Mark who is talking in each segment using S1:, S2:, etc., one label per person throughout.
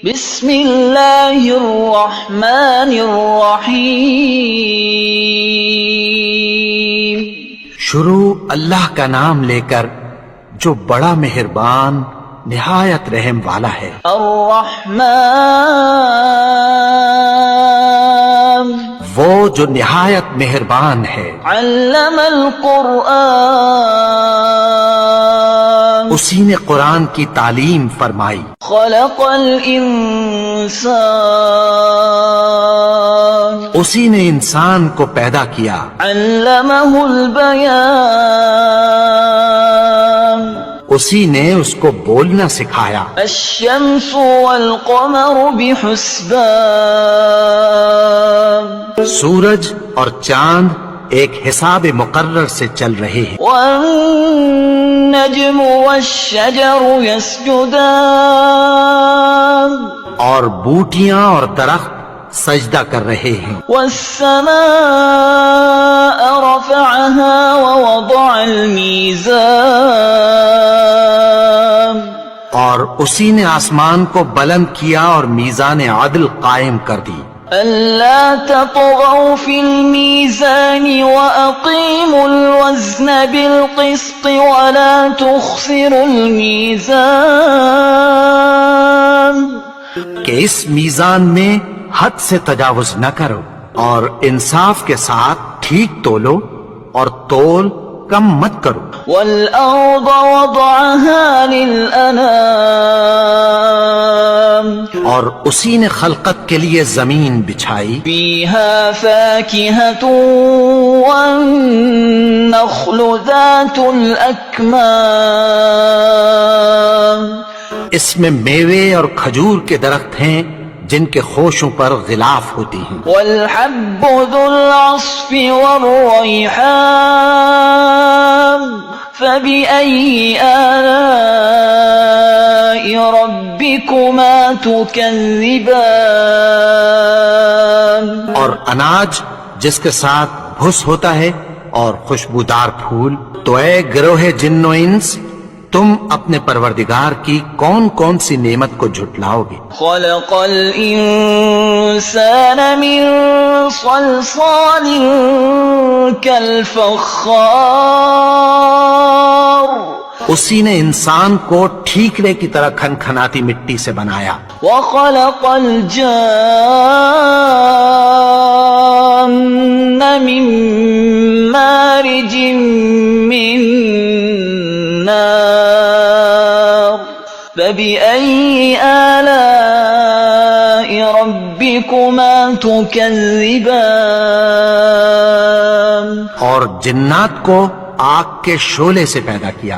S1: بسم اللہ الرحمن الرحیم۔
S2: شروع اللہ کا نام لے کر جو بڑا مہربان نہایت رحم والا ہے۔
S1: الرحمن
S2: وہ جو نہایت مہربان ہے۔
S1: علم القرآن
S2: اسی نے قرآن کی تعلیم فرمائی۔
S1: خلق الانسان
S2: اسی نے انسان کو پیدا کیا۔
S1: علمہ البیان
S2: اسی نے اس کو بولنا سکھایا۔
S1: الشمس والقمر بحسبان
S2: سورج اور چاند ایک حساب مقرر سے چل رہے ہیں۔
S1: والنجم والشجر يسجدان
S2: اور بوٹیاں اور درخت سجدہ کر رہے ہیں۔
S1: والسماء رفعها ووضع الميزان
S2: اور اسی نے آسمان کو بلند کیا اور میزان عدل قائم کر دی۔
S1: ألا تطغوا في الميزان وأقيموا الوزن بالقسط ولا تخسروا الميزان
S2: کہ اس میزان میں حد سے تجاوز نہ کرو اور انصاف کے ساتھ ٹھیک تولو اور تول کم مت کرو۔
S1: والأرض وضعها للأنام
S2: اور اسی نے خلقت کے لیے زمین بچھائی۔
S1: فيها فاكهة والنخل ذات الأكمام
S2: اس میں میوے اور کھجور کے درخت ہیں جن کے خوشوں پر غلاف ہوتی ہیں۔
S1: والحب ذو العصف والريحان فبأي آلاء ربكما تكذبان
S2: اور اناج جس کے ساتھ بھس ہوتا ہے اور خوشبودار پھول۔ تو اے گروہ جن و انس، تم اپنے پروردگار کی کون کون سی نعمت کو جھٹلاؤ گے؟
S1: خلق الإنسان من صلصال كالفخار
S2: اسی نے انسان کو ٹھیکرے کی طرح کھنکھناتی مٹی سے بنایا۔
S1: وخلق الجان من مارج من نار فبأي آلاء ربكما تكذبان
S2: اور جنات کو آگ کے شعلے سے پیدا کیا،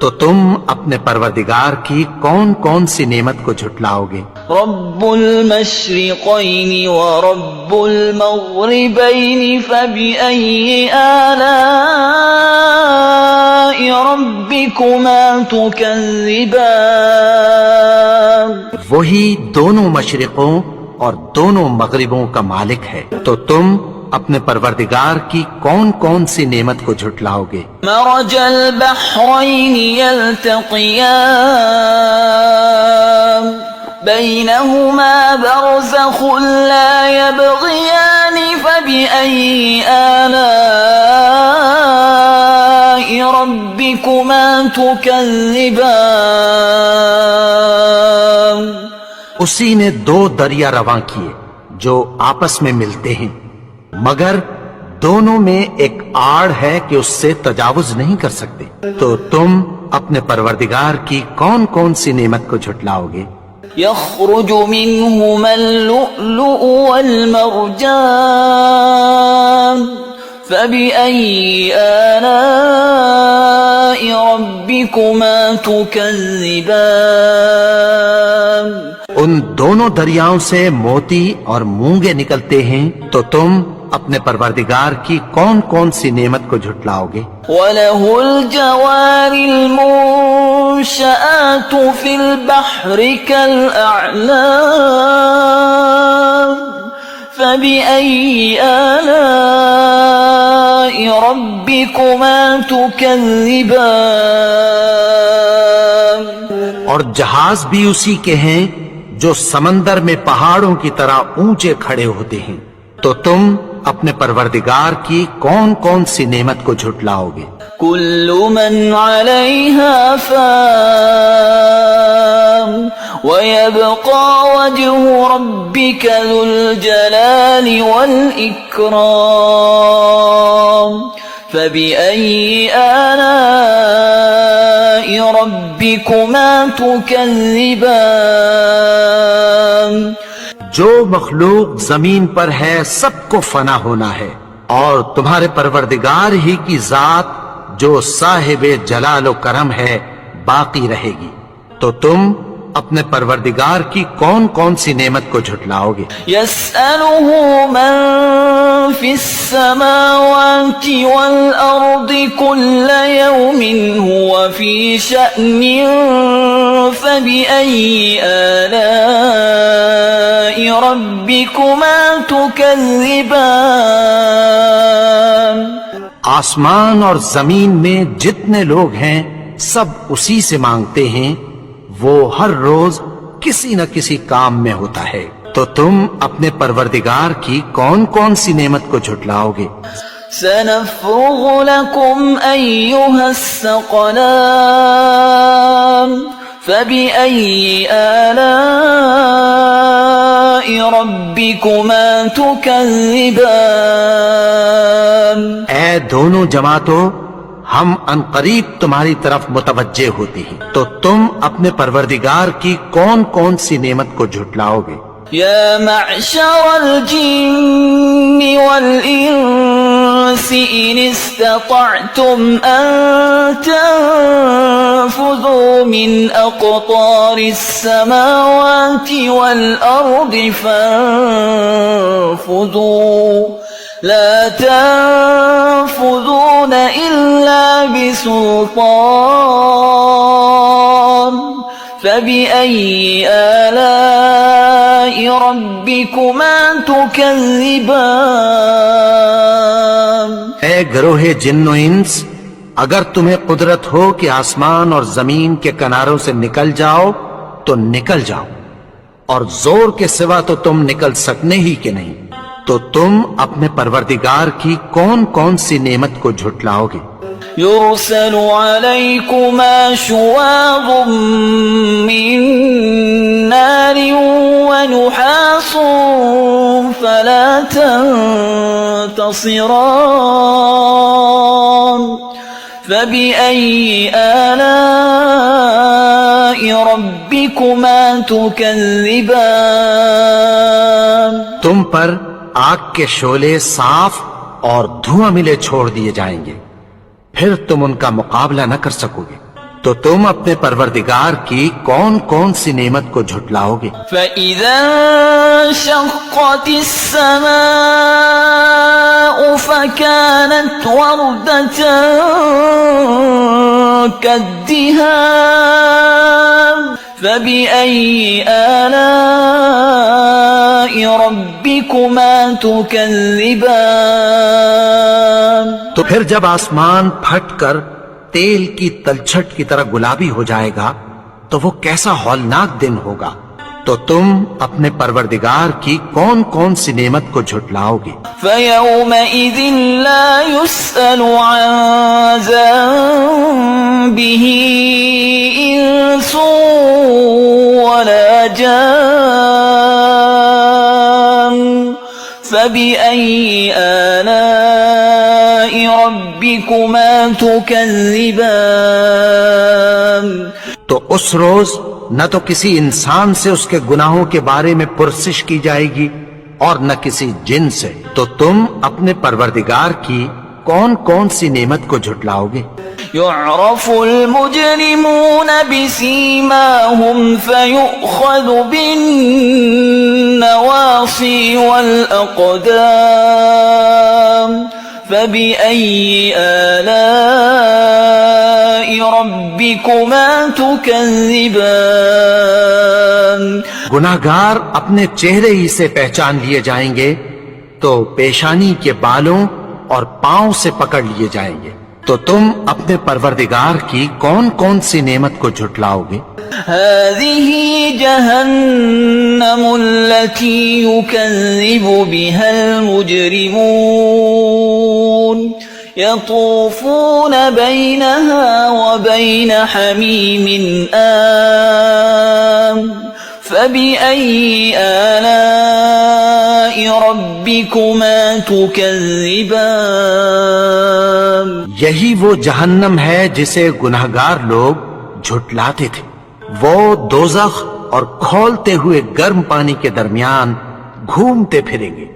S2: تو تم اپنے پروردگار کی کون کون سی نعمت کو جھٹلاؤ گے؟
S1: رب المشرقين ورب المغربين فبأي آلاء ربكما تكذبان
S2: وہی دونوں مشرقوں اور دونوں مغربوں کا مالک ہے، تو تم اپنے پروردگار کی کون کون سی نعمت کو جھٹلاؤ گے؟
S1: مرج البحرين يلتقيان بينهما برزخ لا يبغيان فبأي آلاء ربكما تكذبان
S2: اسی نے دو دریا رواں کیے جو آپس میں ملتے ہیں، مگر دونوں میں ایک آڑ ہے کہ اس سے تجاوز نہیں کر سکتے، تو تم اپنے پروردگار کی کون کون سی نعمت کو جھٹلاؤ گے؟
S1: يخرج منهما اللؤلؤ والمرجان فبأي آلاء ربكما تكذبان
S2: ان دونوں دریاؤں سے موتی اور مونگے نکلتے ہیں، تو تم اپنے پروردگار کی کون کون سی نعمت کو جھٹلاؤ گے؟
S1: وَلَهُ الْجَوَارِ الْمُنشَآتُ فِي الْبَحْرِ كَالْأَعْلَامِ فَبِأَيِّ آلَاءِ رَبِّكُمَا تُكَذِّبَانِ
S2: اور جہاز بھی اسی کے ہیں جو سمندر میں پہاڑوں کی طرح اونچے کھڑے ہوتے ہیں، تو تم اپنے پروردگار کی کون کون سی نعمت کو جھٹلاؤ گے؟
S1: كل من عليها فان ويبقى وجه ربك ذو الجلال والإكرام فبأي آلاء ربكما تكذبان
S2: جو مخلوق زمین پر ہے سب کو فنا ہونا ہے، اور تمہارے پروردگار ہی کی ذات جو صاحب جلال و کرم ہے باقی رہے گی، تو تم اپنے پروردگار کی کون کون سی نعمت کو جھٹلاؤ گے؟
S1: يسأله من في السماوات والأرض كل يوم هو في شأن فبأي آلاء ربكما تكذبان
S2: آسمان اور زمین میں جتنے لوگ ہیں سب اسی سے مانگتے ہیں، وہ ہر روز کسی نہ کسی کام میں ہوتا ہے، تو تم اپنے پروردگار کی کون کون سی نعمت کو جھٹلاؤ گے؟
S1: سنفرغ لكم أيها الثقلان فبأي آلاء ربكما تكذبان
S2: اے دونوں جماعتوں، ہم عنقریب تمہاری طرف متوجہ ہوتے ہیں، تو تم اپنے پروردگار کی کون کون سی نعمت کو جھٹلاؤ گے؟
S1: يا معشر الجن والإنس إن استطعتم أن تنفذوا من أقطار السماوات والأرض فانفذوا لا تنفذون إلا بسلطان فبأي آلاء ربكما تكذبان
S2: اے گروہ جن و انس، اگر تمہیں قدرت ہو کہ آسمان اور زمین کے کناروں سے نکل جاؤ تو نکل جاؤ، اور زور کے سوا تو تم نکل سکنے ہی کہ نہیں، تو تم اپنے پروردگار کی کون کون سی نعمت کو جھٹلاؤ گے؟
S1: يرسل عليكما شواظ من نار ونحاس فلا تنتصران فبأي آلاء ربكما تكذبان
S2: تم پر آگ کے شعلے صاف اور دھواں ملے چھوڑ دیے جائیں گے، پھر تم ان کا مقابلہ نہ کر سکو گے، تو تم اپنے پروردگار کی کون کون سی نعمت کو جھٹلاؤ گے؟
S1: فَإِذَا انشَقَّتِ السَّمَاءُ فَكَانَتْ وَرْدَةً كَالدِّهَانِ فَبِأَيِّ آلَاءِ رَبِّكُمَا تُكَذِّبَانِ
S2: تو پھر جب آسمان پھٹ کر تیل کی تلچھٹ کی طرح گلابی ہو جائے گا تو وہ کیسا ہولناک دن ہوگا، تو تم اپنے پروردگار کی کون کون سی نعمت کو جھٹلاؤ گے؟
S1: فَيَوْمَئِذٍ لَا يُسْأَلُ عَنْ ذَنبِهِ إِنسٌ وَلَا جَانٌ فَبِأَيِّ آلَاءِ رَبِّكُمَا تُكَذِّبَانِ
S2: تو اس روز نہ تو کسی انسان سے اس کے گناہوں کے بارے میں پرسش کی جائے گی اور نہ کسی جن سے، تو تم اپنے پروردگار کی کون کون سی نعمت کو جھٹلاؤ گے؟
S1: يعرف المجرمون بسيماهم فيؤخذ بالنواصي والأقدام فبأي آلاء ربكما تكذبان
S2: گناہگار اپنے چہرے ہی سے پہچان لیے جائیں گے، تو پیشانی کے بالوں اور پاؤں سے پکڑ لیے جائیں گے، تو تم اپنے پروردگار کی کون کون سی نعمت کو جھٹلاؤ گے؟
S1: هذه جهنم التي يكذب بها المجرمون يطوفون بينها وبين حميم آن فبأي آلاء ربكما تكذبان
S2: یہی وہ جہنم ہے جسے گنہگار لوگ جھٹلاتے تھے، وہ دوزخ اور کھولتے ہوئے گرم پانی کے درمیان گھومتے پھریں گے۔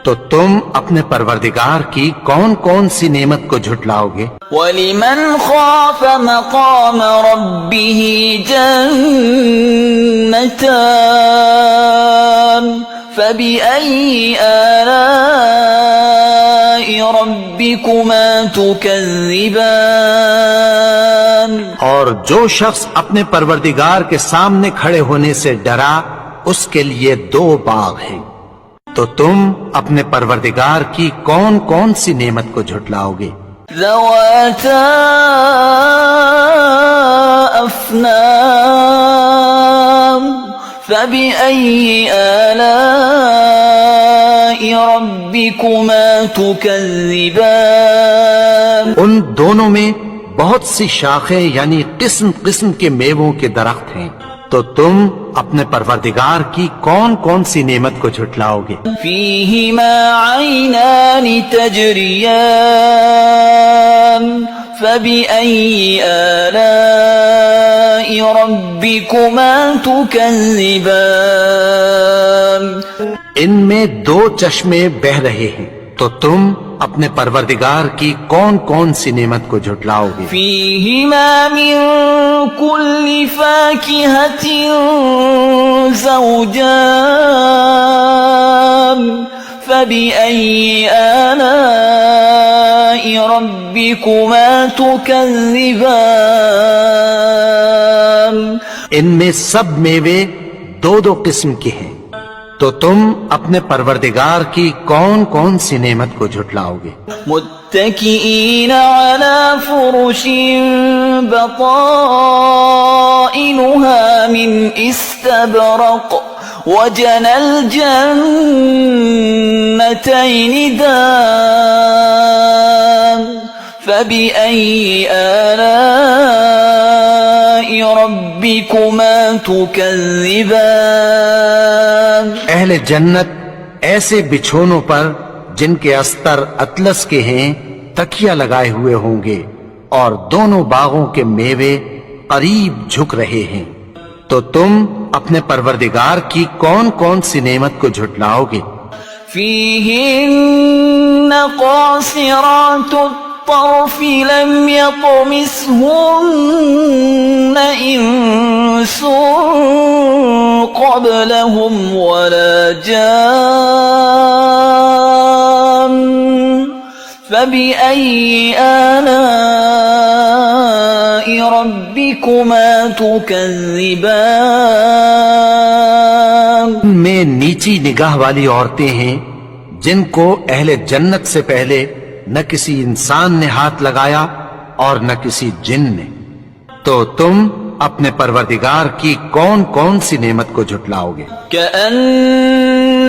S2: تو تم اپنے پروردگار کی کون کون سی نعمت کو جھٹلاؤ گے؟
S1: وَلِمَنْ خَافَ مَقَامَ رَبِّهِ جَنَّتَانِ فَبِأَيِّ آلَاءِ رَبِّكُمَا تُكَذِّبَانِ
S2: اور جو شخص اپنے پروردگار کے سامنے کھڑے ہونے سے ڈرا، اس کے لیے دو باغ ہیں۔ تو تم اپنے پروردگار کی کون کون سی نعمت کو جھٹلاؤ گے؟
S1: ذواتا افنان فبأي آلاء ربكما تكذبان
S2: ان دونوں میں بہت سی شاخیں یعنی قسم قسم کے میووں کے درخت ہیں، تو تم اپنے پروردگار کی کون کون سی نعمت کو جھٹلاؤ گے؟
S1: فيهما عينان تجريان فبأي آلاء ربكما تكذبان
S2: ان میں دو چشمے بہ رہے ہیں، تو تم اپنے پروردگار کی کون کون سی نعمت کو جھٹلاؤ گے؟
S1: فيهما من كل فاكهة زوجان فبأي آلاء ربكما تكذبان
S2: ان میں سب میوے دو دو قسم کے ہیں، تو تم اپنے پروردگار کی کون کون سی نعمت کو جھٹلاؤ گے؟
S1: متكئين على فرش بطائنها من استبرق وجنى الجنتين دان فبأي آلاء ربكما تكذبان
S2: اہل جنت ایسے بچھونوں پر جن کے استر اطلس کے ہیں تکیہ لگائے ہوئے ہوں گے، اور دونوں باغوں کے میوے قریب جھک رہے ہیں، تو تم اپنے پروردگار کی کون کون سی نعمت کو جھٹلاؤ گے؟
S1: فيهن قاصرات الطرف لم يطمثهن إنس قبلهم ولا جان فبأي آلاء ربكما تكذبان
S2: میں نیچی نگاہ والی عورتیں ہیں جن کو اہل جنت سے پہلے نہ کسی انسان نے ہاتھ لگایا اور نہ کسی جن نے، تو تم اپنے پروردگار کی کون کون سی نعمت کو جھٹلاؤ گے؟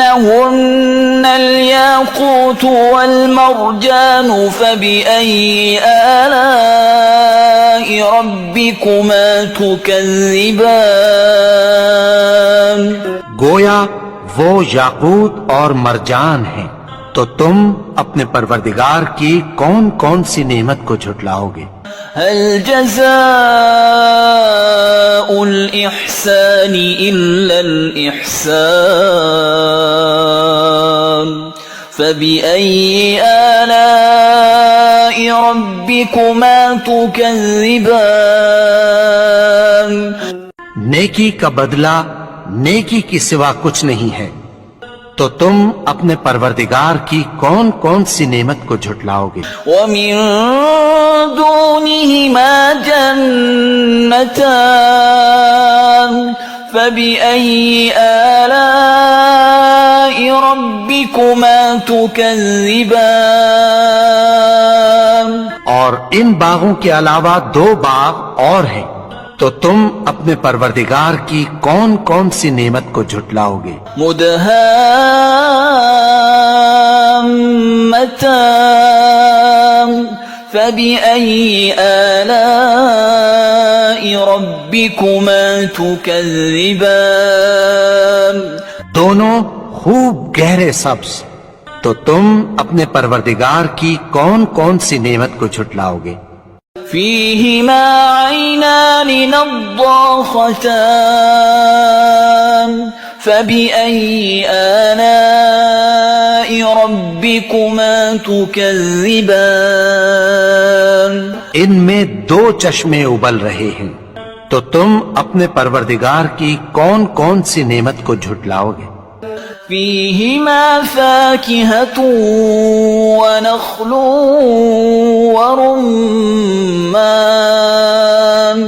S1: كأنهن الياقوت والمرجان فبأي آلاء ربكما تكذبان
S2: گویا وہ یاقوت اور مرجان ہیں، تو تم اپنے پروردگار کی کون کون سی نعمت کو جھٹلاؤ گے؟
S1: هل جزاء الإحسان إلا الإحسان فبأي آلاء ربكما تكذبان
S2: نیکی کا بدلہ نیکی کی سوا کچھ نہیں ہے، تو تم اپنے پروردگار کی کون کون سی نعمت کو جھٹلاؤ گے؟
S1: ومن دونهما جنتان فبأي آلاء ربكما تكذبان
S2: اور ان باغوں کے علاوہ 2 باغ اور ہیں، تو تم اپنے پروردگار کی کون کون سی نعمت کو جھٹلاؤ گے؟
S1: مدهامتان فبأي آلاء ربكما تكذبان
S2: دونوں خوب گہرے سبز، تو تم اپنے پروردگار کی کون کون سی نعمت کو جھٹلاؤ گے؟
S1: فيهما عينان نضاختان فبأي آلاء ربكما تكذبان
S2: ان میں 2 چشمے ابل رہے ہیں، تو تم اپنے پروردگار کی کون کون سی نعمت کو جھٹلاؤ گے؟
S1: فيهما فاكهة ونخل ورمان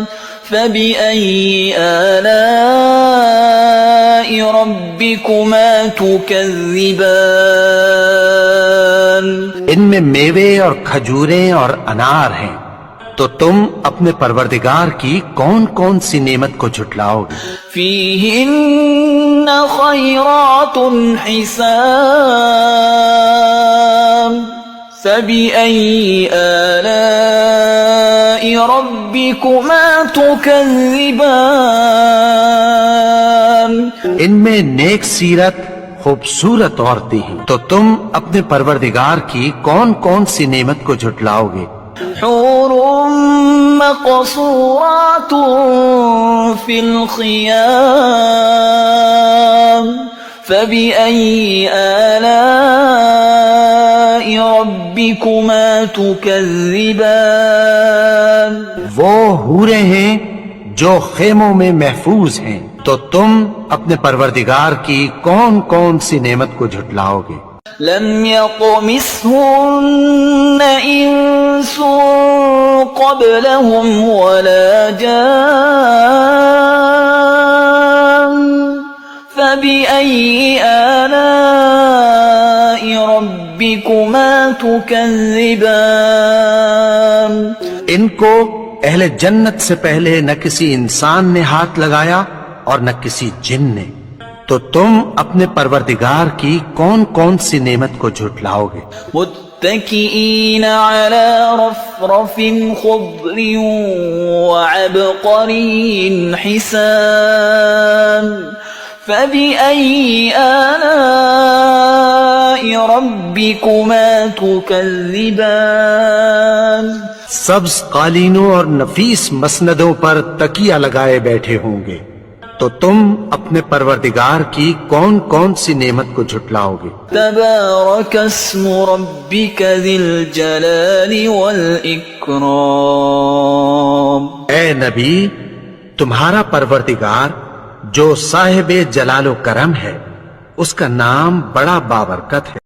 S1: فبأي آلاء ربكما تكذبان
S2: ان میں میوے اور کھجوریں اور انار ہیں، تو تم اپنے پروردگار کی کون کون سی نعمت کو جھٹلاؤ گے؟
S1: فيهن خيرات حسان فبأي آلاء ربكما تكذبان
S2: ان میں نیک سیرت خوبصورت عورتیں ہیں، تو تم اپنے پروردگار کی کون کون سی نعمت کو جھٹلاؤ گے؟
S1: حور مقصورات في الخيام فبأي آلاء ربكما تكذبان
S2: وہ حوریں ہیں جو خیموں میں محفوظ ہیں، تو تم اپنے پروردگار کی کون کون سی نعمت کو جھٹلاؤ گے؟
S1: لم يطمثهن إنس قبلهم ولا جان فبأي آلاء ربكما تكذبان
S2: ان کو اہل جنت سے پہلے نہ کسی انسان نے ہاتھ لگایا اور نہ کسی جن نے، تو تم اپنے پروردگار کی کون کون سی نعمت کو جھٹلاؤ گے؟
S1: متكئين على رفرف خضر وعبقري حسان فبأي آلاء ربكما تكذبان
S2: سبز قالینوں اور نفیس مسندوں پر تکیہ لگائے بیٹھے ہوں گے، تو تم اپنے پروردگار کی کون کون سی نعمت کو جھٹلاؤ گے؟
S1: تبارك اسم ربك ذي الجلال والإكرام
S2: اے نبی، تمہارا پروردگار جو صاحب جلال و کرم ہے، اس کا نام بڑا بابرکت ہے۔